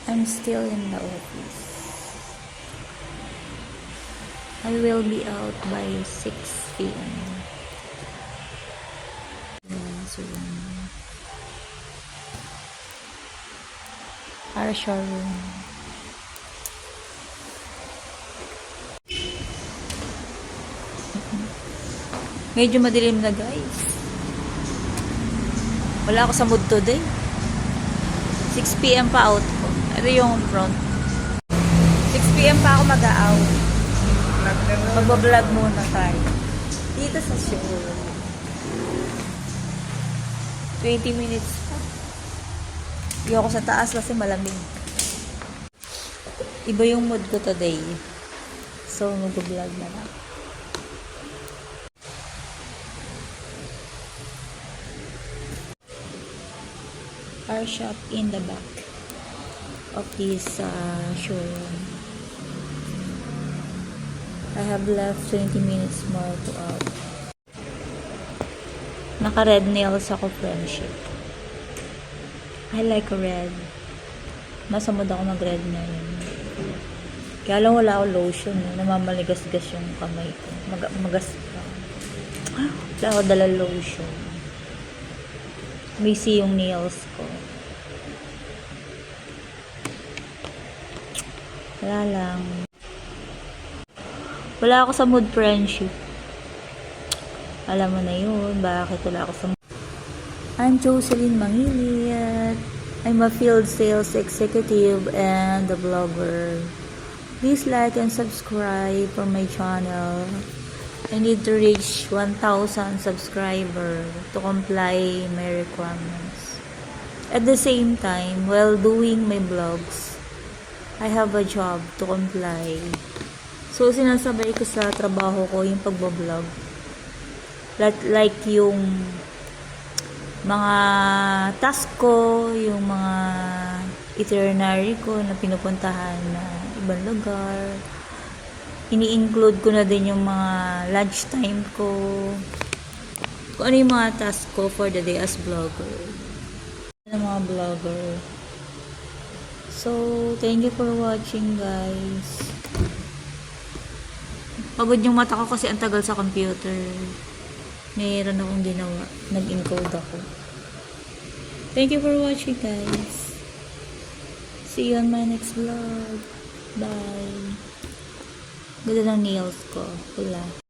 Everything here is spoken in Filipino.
I'm still in the office. I will be out by 6 p.m. So, our showroom. Medyo madilim na, guys. Wala ako sa mood today. 6 p.m. pa out ko. Ito yung front. 6 p.m. pa ako mag-out. Mag-vlog muna tayo. Dito sa showroom. 20 minutes pa. Hindi ako sa taas kasi malamig. Iba yung mood ko today. So, mag-vlog na lang. Our shop in the back of this showroom. I have left 20 minutes more to out. Naka red nails ako, friendship. I like red. Nasa mood ako mag red nail. Kaya lang wala ako lotion. Namamaligas-gas yung kamay ko. Magas pa. Wala ako dala lotion. Messy yung nails ko. Wala lang. Wala ako sa mood, friendship. Alam mo na yun. Bakit wala ako sa mood? I'm Jocelyn Mangiliat. I'm a field sales executive and a blogger. Please like and subscribe for my channel. I need to reach 1,000 subscribers to comply my requirements. At the same time, while doing my vlogs, I have a job to comply. So, sinasabay ko sa trabaho ko yung pagbablog. Like yung mga task ko, yung mga itinerary ko na pinupuntahan na ibang lugar. Ini-include ko na din yung mga lunch time ko. Kung ano yung mga task ko for the day as vlogger. Mga vlogger. So, thank you for watching, guys. Pagod yung mata ko kasi ang tagal sa computer. Mayroon akong ginawa. Nag-encode ako. Thank you for watching, guys. See you on my next vlog. Bye. Ganda ng nails ko. Pula.